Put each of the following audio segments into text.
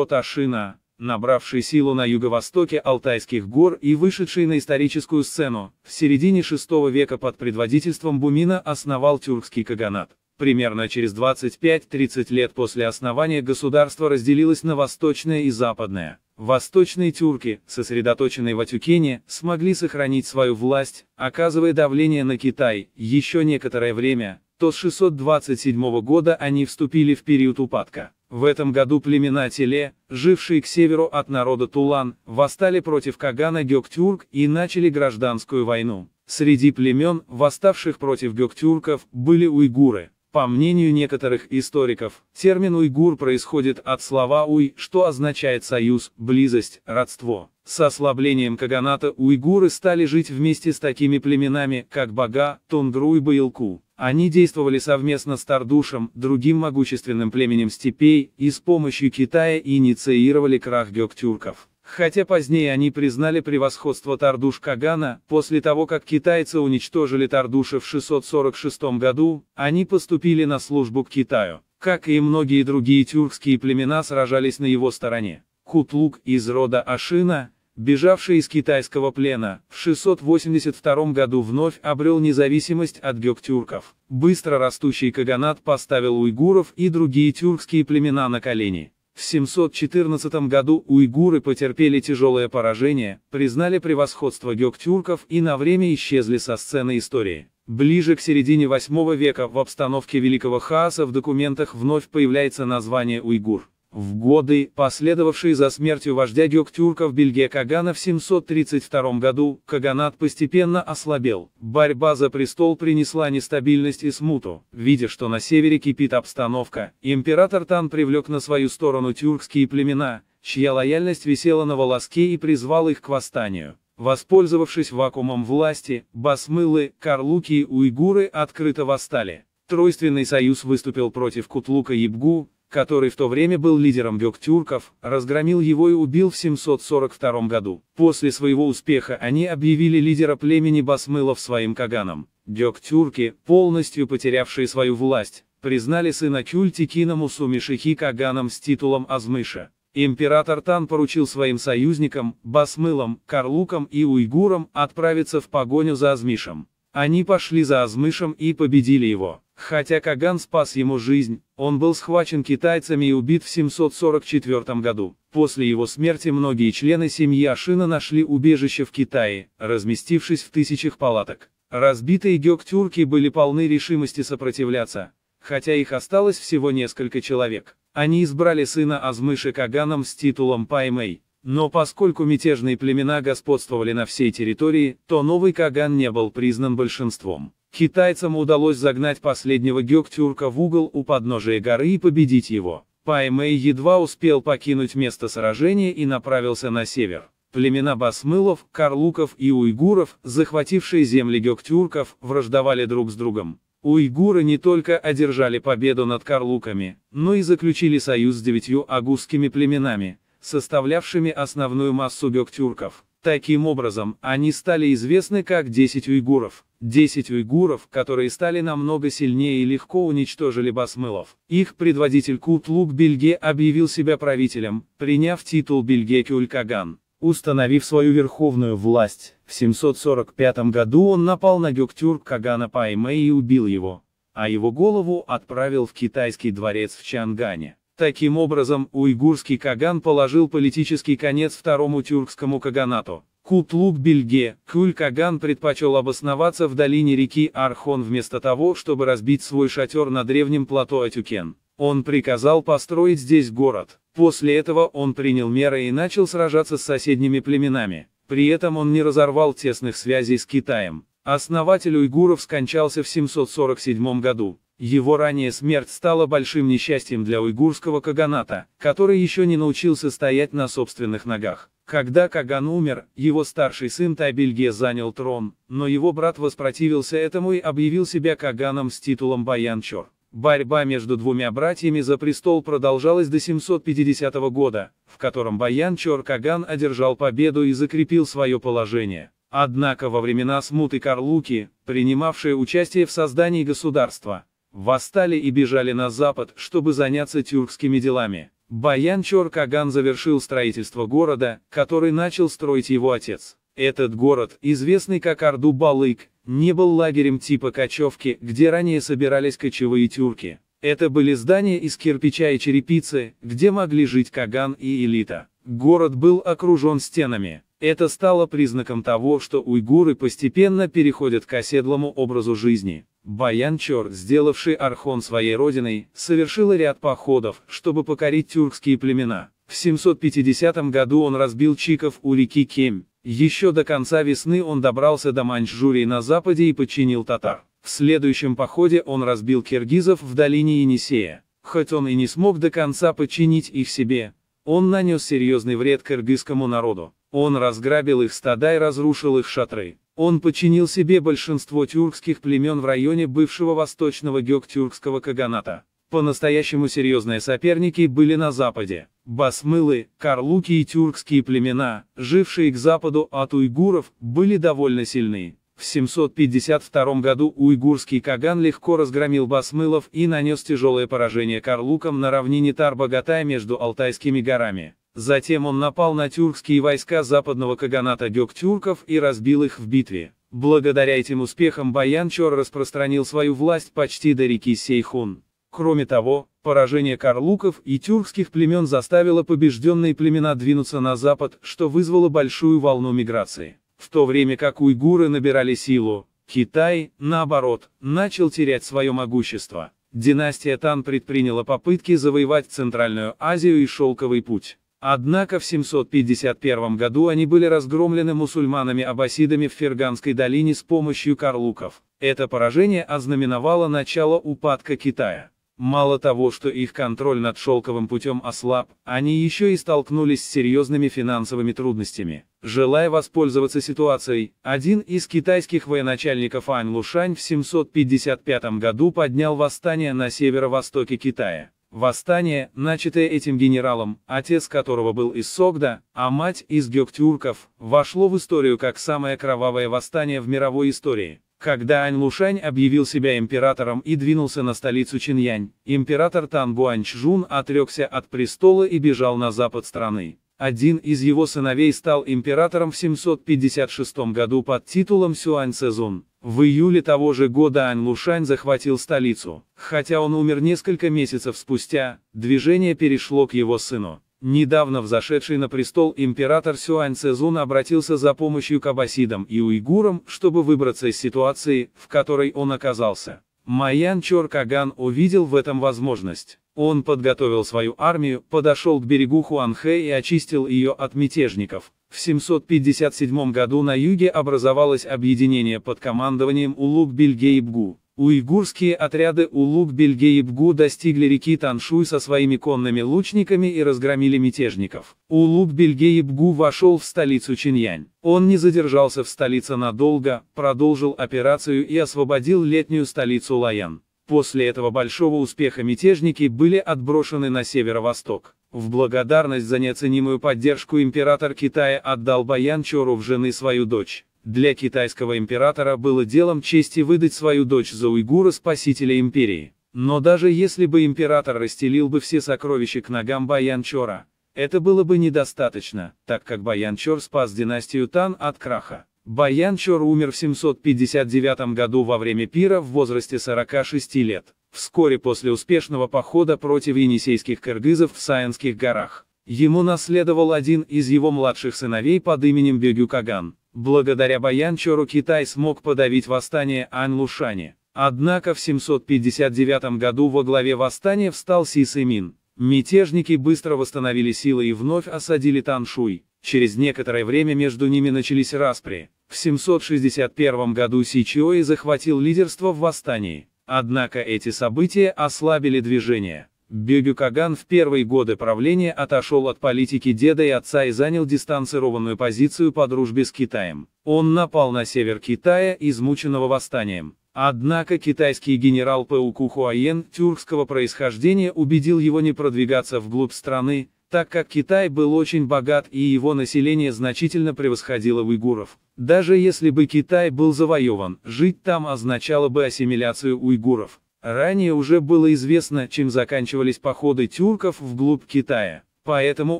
род Ашина, набравший силу на юго-востоке Алтайских гор и вышедший на историческую сцену, в середине VI века под предводительством Бумина основал тюркский каганат. Примерно через 25-30 лет после основания государство разделилось на восточное и западное. Восточные тюрки, сосредоточенные в Атюкене, смогли сохранить свою власть, оказывая давление на Китай. Еще некоторое время, то с 627 года они вступили в период упадка. В этом году племена Теле, жившие к северу от народа Тулан, восстали против Кагана Гёктюрк и начали гражданскую войну. Среди племен, восставших против гёктюрков, были уйгуры. По мнению некоторых историков, термин «уйгур» происходит от слова «уй», что означает союз, близость, родство. С ослаблением каганата уйгуры стали жить вместе с такими племенами, как Бага, Тунгру и Баилку. Они действовали совместно с Тардушем, другим могущественным племенем степей, и с помощью Китая инициировали крах гёктюрков. Хотя позднее они признали превосходство Тардуш-Кагана, после того как китайцы уничтожили Тардуша в 646 году, они поступили на службу к Китаю. Как и многие другие тюркские племена сражались на его стороне. Кутлук из рода Ашина, бежавший из китайского плена, в 682 году вновь обрел независимость от гёктюрков. Быстро растущий каганат поставил уйгуров и другие тюркские племена на колени. В 714 году уйгуры потерпели тяжелое поражение, признали превосходство гёктюрков и на время исчезли со сцены истории. Ближе к середине VIII века в обстановке великого хаоса в документах вновь появляется название уйгур. В годы, последовавшие за смертью вождя гёктюрков Бельге Кагана в 732 году, каганат постепенно ослабел. Борьба за престол принесла нестабильность и смуту. Видя, что на севере кипит обстановка, император Тан привлек на свою сторону тюркские племена, чья лояльность висела на волоске, и призвал их к восстанию. Воспользовавшись вакуумом власти, басмылы, карлуки и уйгуры открыто восстали. Тройственный союз выступил против Кутлука-Ебгу, который в то время был лидером гёктюрков, разгромил его и убил в 742 году. После своего успеха они объявили лидера племени басмылов своим каганом. Гёктюрки, полностью потерявшие свою власть, признали сына Кюльтикина Мусумишихи каганом с титулом Азмыша. Император Тан поручил своим союзникам, басмылам, карлукам и уйгурам, отправиться в погоню за Азмишем. Они пошли за Азмышем и победили его. Хотя Каган спас ему жизнь, он был схвачен китайцами и убит в 744 году. После его смерти многие члены семьи Ашина нашли убежище в Китае, разместившись в тысячах палаток. Разбитые гёктюрки были полны решимости сопротивляться, хотя их осталось всего несколько человек. Они избрали сына Азмыша Каганом с титулом Паймэй. Но поскольку мятежные племена господствовали на всей территории, то новый Каган не был признан большинством. Китайцам удалось загнать последнего гёктюрка в угол у подножия горы и победить его. Паймэй едва успел покинуть место сражения и направился на север. Племена басмылов, карлуков и уйгуров, захватившие земли гёктюрков, враждовали друг с другом. Уйгуры не только одержали победу над карлуками, но и заключили союз с 9 агузскими племенами, составлявшими основную массу гёктюрков. Таким образом, они стали известны как 10 уйгуров. 10 уйгуров, которые стали намного сильнее и легко уничтожили басмылов. Их предводитель Кутлук Бельге объявил себя правителем, приняв титул Бельге Кюль-Каган. Установив свою верховную власть, в 745 году он напал на гёктюрк Кагана Паймэй и убил его, а его голову отправил в китайский дворец в Чангане. Таким образом, уйгурский Каган положил политический конец второму тюркскому каганату. Кутлук Бельге, Кюль-Каган предпочел обосноваться в долине реки Архон вместо того, чтобы разбить свой шатер на древнем плато Атюкен. Он приказал построить здесь город. После этого он принял меры и начал сражаться с соседними племенами. При этом он не разорвал тесных связей с Китаем. Основатель уйгуров скончался в 747 году. Его ранняя смерть стала большим несчастьем для уйгурского каганата, который еще не научился стоять на собственных ногах. Когда Каган умер, его старший сын Тайбельге занял трон, но его брат воспротивился этому и объявил себя Каганом с титулом Баянчор. Борьба между двумя братьями за престол продолжалась до 750 года, в котором Баянчор Каган одержал победу и закрепил свое положение. Однако во времена смуты карлуки, принимавшие участие в создании государства, восстали и бежали на запад, чтобы заняться тюркскими делами. Баян-Чор Каган завершил строительство города, который начал строить его отец. Этот город, известный как Орду-Балык, не был лагерем типа кочевки, где ранее собирались кочевые тюрки. Это были здания из кирпича и черепицы, где могли жить Каган и элита. Город был окружен стенами. Это стало признаком того, что уйгуры постепенно переходят к оседлому образу жизни. Баян-Чор, сделавший Орхон своей родиной, совершил ряд походов, чтобы покорить тюркские племена. В 750 году он разбил чиков у реки Кемь. Еще до конца весны он добрался до Маньчжурии на западе и подчинил татар. В следующем походе он разбил киргизов в долине Енисея. Хоть он и не смог до конца подчинить их себе, он нанес серьезный вред кыргызскому народу. Он разграбил их стада и разрушил их шатры. Он подчинил себе большинство тюркских племен в районе бывшего восточного гёктюркского каганата. По-настоящему серьезные соперники были на западе. Басмылы, карлуки и тюркские племена, жившие к западу от уйгуров, были довольно сильны. В 752 году уйгурский Каган легко разгромил басмылов и нанес тяжелое поражение карлукам на равнине Тар-Багатай между Алтайскими горами. Затем он напал на тюркские войска западного каганата гёктюрков и разбил их в битве. Благодаря этим успехам Баян-Чор распространил свою власть почти до реки Сейхун. Кроме того, поражение карлуков и тюркских племен заставило побежденные племена двинуться на запад, что вызвало большую волну миграции. В то время как уйгуры набирали силу, Китай, наоборот, начал терять свое могущество. Династия Тан предприняла попытки завоевать Центральную Азию и Шелковый путь. Однако в 751 году они были разгромлены мусульманами-аббасидами в Ферганской долине с помощью карлуков. Это поражение ознаменовало начало упадка Китая. Мало того, что их контроль над Шелковым путем ослаб, они еще и столкнулись с серьезными финансовыми трудностями. Желая воспользоваться ситуацией, один из китайских военачальников Ань Лушань в 755 году поднял восстание на северо-востоке Китая. Восстание, начатое этим генералом, отец которого был из Согда, а мать из гёктюрков, вошло в историю как самое кровавое восстание в мировой истории. Когда Ань Лушань объявил себя императором и двинулся на столицу Чиньянь, император Тан Гуаньчжун отрекся от престола и бежал на запад страны. Один из его сыновей стал императором в 756 году под титулом Сюань Цзун. В июле того же года Ань Лушань захватил столицу. Хотя он умер несколько месяцев спустя, движение перешло к его сыну. Недавно взошедший на престол император Сюань Цзун обратился за помощью к аббасидам и уйгурам, чтобы выбраться из ситуации, в которой он оказался. Баян-Чор Каган увидел в этом возможность. Он подготовил свою армию, подошел к берегу Хуанхэ и очистил ее от мятежников. В 757 году на юге образовалось объединение под командованием Улуг-Бельге-Ибгу. Уйгурские отряды Улуг-Бельге-Ибгу достигли реки Таншуй со своими конными лучниками и разгромили мятежников. Улуг-Бельге-Ибгу вошел в столицу Чиньянь. Он не задержался в столице надолго, продолжил операцию и освободил летнюю столицу Лаян. После этого большого успеха мятежники были отброшены на северо-восток. В благодарность за неоценимую поддержку император Китая отдал Баян-Чору в жены свою дочь. Для китайского императора было делом чести выдать свою дочь за уйгура, спасителя империи. Но даже если бы император расстелил бы все сокровища к ногам Баян-Чора, это было бы недостаточно, так как Баян-Чор спас династию Тан от краха. Баян-Чор умер в 759 году во время пира в возрасте 46 лет, вскоре после успешного похода против енисейских кыргызов в Саянских горах. Ему наследовал один из его младших сыновей под именем Бёгю Каган. Благодаря Баян-Чору Китай смог подавить восстание Ань Лушани. Однако в 759 году во главе восстания встал Си Сымин. Мятежники быстро восстановили силы и вновь осадили Таншуй. Через некоторое время между ними начались распри. В 761 году Си Чиой захватил лидерство в восстании. Однако эти события ослабили движение. Бёгю Каган в первые годы правления отошел от политики деда и отца и занял дистанцированную позицию по дружбе с Китаем. Он напал на север Китая, измученного восстанием. Однако китайский генерал Пэуку Хуаен, тюркского происхождения, убедил его не продвигаться вглубь страны, так как Китай был очень богат и его население значительно превосходило уйгуров. Даже если бы Китай был завоеван, жить там означало бы ассимиляцию уйгуров. Ранее уже было известно, чем заканчивались походы тюрков вглубь Китая, поэтому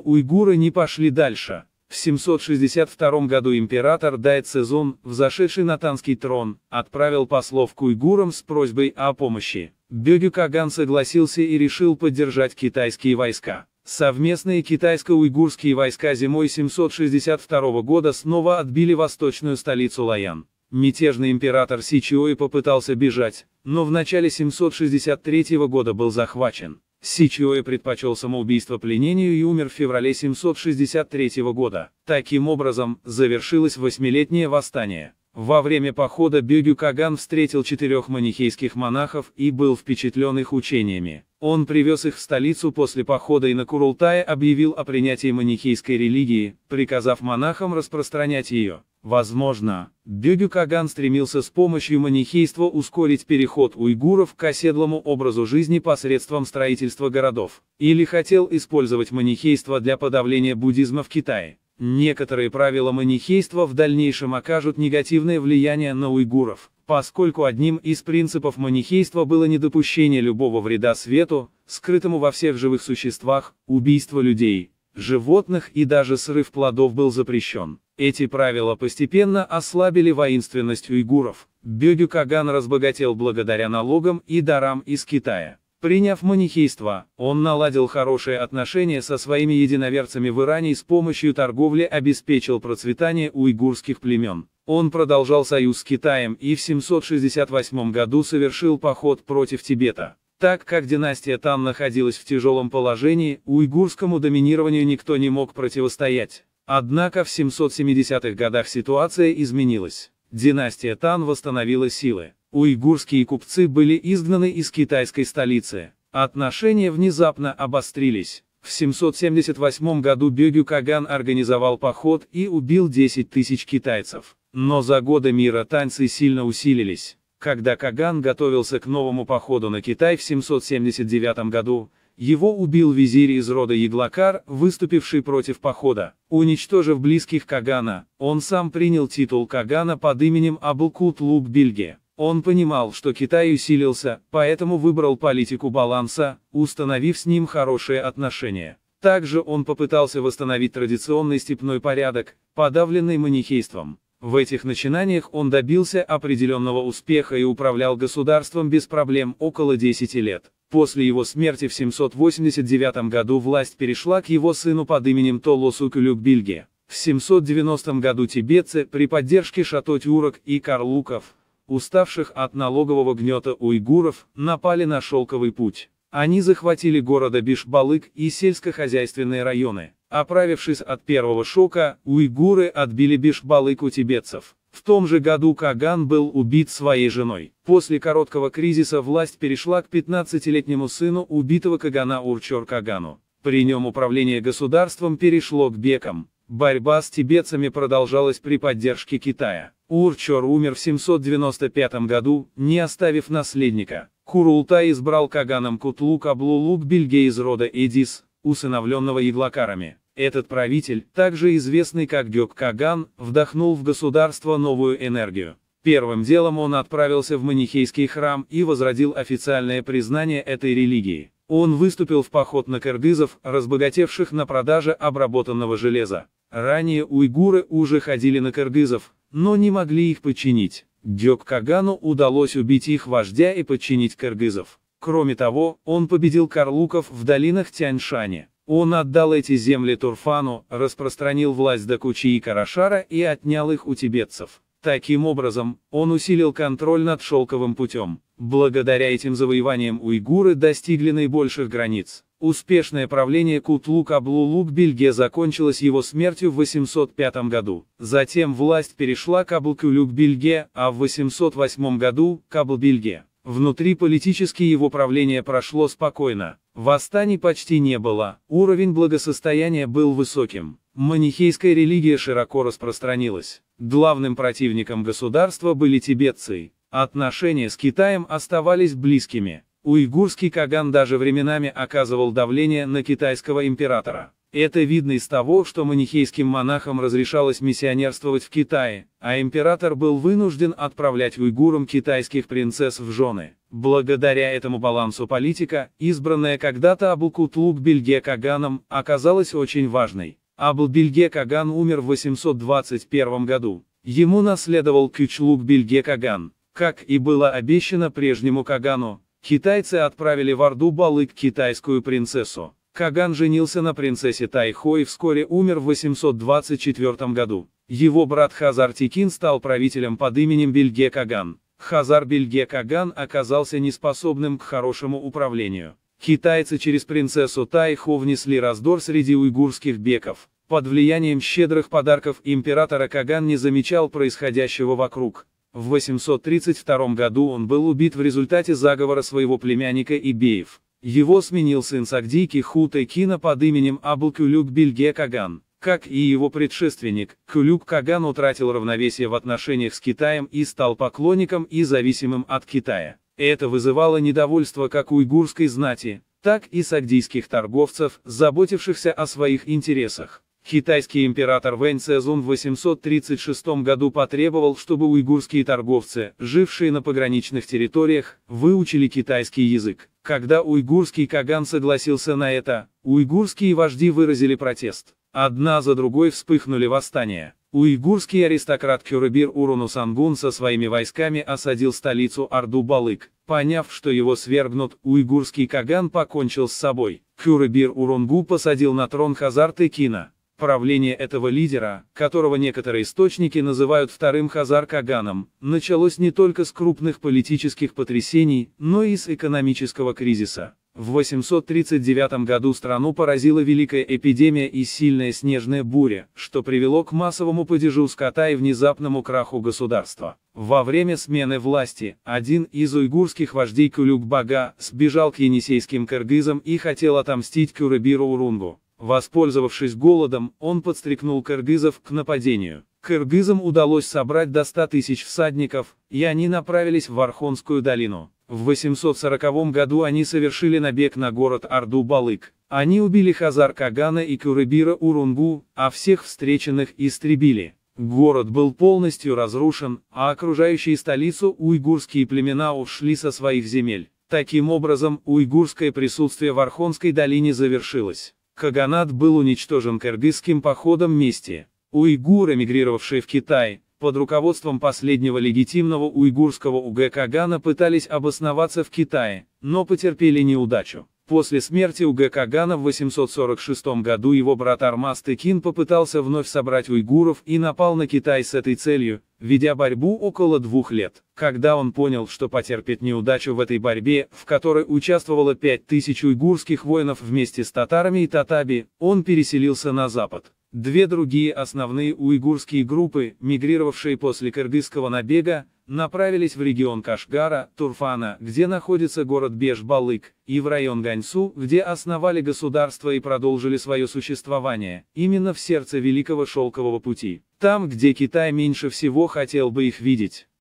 уйгуры не пошли дальше. В 762 году император Дай Цзун, взошедший на танский трон, отправил послов к уйгурам с просьбой о помощи. Бёгю Каган согласился и решил поддержать китайские войска. Совместные китайско-уйгурские войска зимой 762 года снова отбили восточную столицу Лаян. Мятежный император Сичиой попытался бежать, но в начале 763 года был захвачен. Сичиой предпочел самоубийство пленению и умер в феврале 763 года. Таким образом, завершилось восьмилетнее восстание. Во время похода Бёгю Каган встретил 4 манихейских монахов и был впечатлен их учениями. Он привез их в столицу после похода и на Курултае объявил о принятии манихейской религии, приказав монахам распространять ее. Возможно, Бёгю Каган стремился с помощью манихейства ускорить переход уйгуров к оседлому образу жизни посредством строительства городов, или хотел использовать манихейство для подавления буддизма в Китае. Некоторые правила манихейства в дальнейшем окажут негативное влияние на уйгуров, поскольку одним из принципов манихейства было недопущение любого вреда свету, скрытому во всех живых существах, убийство людей, животных и даже срыв плодов был запрещен. Эти правила постепенно ослабили воинственность уйгуров. Бёгю Каган разбогател благодаря налогам и дарам из Китая. Приняв манихейство, он наладил хорошие отношения со своими единоверцами в Иране и с помощью торговли обеспечил процветание уйгурских племен. Он продолжал союз с Китаем и в 768 году совершил поход против Тибета. Так как династия Тан находилась в тяжелом положении, уйгурскому доминированию никто не мог противостоять. Однако в 770-х годах ситуация изменилась. Династия Тан восстановила силы. Уйгурские купцы были изгнаны из китайской столицы. Отношения внезапно обострились. В 778 году Бёгю Каган организовал поход и убил 10 тысяч китайцев. Но за годы мира танцы сильно усилились. Когда Каган готовился к новому походу на Китай в 779 году, его убил визирь из рода Яглакар, выступивший против похода. Уничтожив близких Кагана, он сам принял титул Кагана под именем Абылкут-Луг-Бильге. Он понимал, что Китай усилился, поэтому выбрал политику баланса, установив с ним хорошие отношения. Также он попытался восстановить традиционный степной порядок, подавленный манихейством. В этих начинаниях он добился определенного успеха и управлял государством без проблем около 10 лет. После его смерти в 789 году власть перешла к его сыну под именем Толосукюлюк-Бильге. В 790 году тибетцы, при поддержке шато-тюрок и карлуков, уставших от налогового гнета уйгуров, напали на Шелковый путь. Они захватили города Бишбалык и сельскохозяйственные районы. Оправившись от первого шока, уйгуры отбили Бишбалык у тибетцев. В том же году Каган был убит своей женой. После короткого кризиса власть перешла к 15-летнему сыну убитого Кагана Урчор-Кагану. При нем управление государством перешло к бекам. Борьба с тибетцами продолжалась при поддержке Китая. Урчор умер в 795 году, не оставив наследника. Курултай избрал Каганом Кутлук-Аблу-Луг-Бильге из рода Эдис, усыновленного Яглакарами. Этот правитель, также известный как Гёк-Каган, вдохнул в государство новую энергию. Первым делом он отправился в манихейский храм и возродил официальное признание этой религии. Он выступил в поход на кыргызов, разбогатевших на продаже обработанного железа. Ранее уйгуры уже ходили на кыргызов, но не могли их подчинить. Гёк-Кагану удалось убить их вождя и подчинить кыргызов. Кроме того, он победил карлуков в долинах Тяньшани. Он отдал эти земли Турфану, распространил власть до Кучи и Карашара и отнял их у тибетцев. Таким образом, он усилил контроль над Шелковым путем. Благодаря этим завоеваниям уйгуры достигли наибольших границ. Успешное правление Кутлук-Аблу-Луг-Бильге закончилось его смертью в 805 году. Затем власть перешла к Аблкюлюк-Бильге, а в 808 году – к Аблбильге. Внутриполитически его правление прошло спокойно. Восстаний почти не было, уровень благосостояния был высоким. Манихейская религия широко распространилась. Главным противником государства были тибетцы. Отношения с Китаем оставались близкими. Уйгурский Каган даже временами оказывал давление на китайского императора. Это видно из того, что манихейским монахам разрешалось миссионерствовать в Китае, а император был вынужден отправлять уйгурам китайских принцесс в жены. Благодаря этому балансу политика, избранная когда-то Абул-Кутлук-Бельге Каганом, оказалась очень важной. Абул-Бельге Каган умер в 821 году. Ему наследовал Кючлук-Бельге Каган. Как и было обещано прежнему Кагану, китайцы отправили в Орду-Балык китайскую принцессу. Каган женился на принцессе Тайхо и вскоре умер в 824 году. Его брат Хазар Текин стал правителем под именем Бельге Каган. Хазар Бельге Каган оказался неспособным к хорошему управлению. Китайцы через принцессу Тайхо внесли раздор среди уйгурских беков. Под влиянием щедрых подарков императора Каган не замечал происходящего вокруг. В 832 году он был убит в результате заговора своего племянника Ибеев. Его сменил сын Сагдийки Ху-Текина под именем Абул-Кюлюк-Бельге Каган. Как и его предшественник, Кюлюк Каган утратил равновесие в отношениях с Китаем и стал поклонником и зависимым от Китая. Это вызывало недовольство как уйгурской знати, так и сагдийских торговцев, заботившихся о своих интересах. Китайский император Вэнь Цзун в 836 году потребовал, чтобы уйгурские торговцы, жившие на пограничных территориях, выучили китайский язык. Когда уйгурский Каган согласился на это, уйгурские вожди выразили протест. Одна за другой вспыхнули восстания. Уйгурский аристократ Кюрыбир Урунусангун со своими войсками осадил столицу Орду-Балык. Поняв, что его свергнут, уйгурский Каган покончил с собой. Кюрыбир Урунгу посадил на трон Хазар Текина. Правление этого лидера, которого некоторые источники называют вторым Хазар-Каганом, началось не только с крупных политических потрясений, но и с экономического кризиса. В 839 году страну поразила великая эпидемия и сильная снежная буря, что привело к массовому падежу скота и внезапному краху государства. Во время смены власти, один из уйгурских вождей Кюлюк-Бага сбежал к енисейским кыргызам и хотел отомстить Кюрыбиру Урунгу. Воспользовавшись голодом, он подстрекнул кыргызов к нападению. Кыргызам удалось собрать до 100 тысяч всадников, и они направились в Архонскую долину. В 840 году они совершили набег на город Орду-Балык. Они убили Хазар Кагана и Кюрыбира Урунгу, а всех встреченных истребили. Город был полностью разрушен, а окружающие столицу уйгурские племена ушли со своих земель. Таким образом, уйгурское присутствие в Архонской долине завершилось. Каганат был уничтожен кыргызским походом мести. Уйгуры, эмигрировавшие в Китай, под руководством последнего легитимного уйгурского УГ Кагана пытались обосноваться в Китае, но потерпели неудачу. После смерти УГ Кагана в 846 году его брат Армаз Текин попытался вновь собрать уйгуров и напал на Китай с этой целью, ведя борьбу около 2 лет. Когда он понял, что потерпит неудачу в этой борьбе, в которой участвовало 5000 уйгурских воинов вместе с татарами и татаби, он переселился на запад. Две другие основные уйгурские группы, мигрировавшие после кыргызского набега, направились в регион Кашгара, Турфана, где находится город Беш-Балык, и в район Ганьсу, где основали государство и продолжили свое существование, именно в сердце Великого Шелкового пути, там, где Китай меньше всего хотел бы их видеть.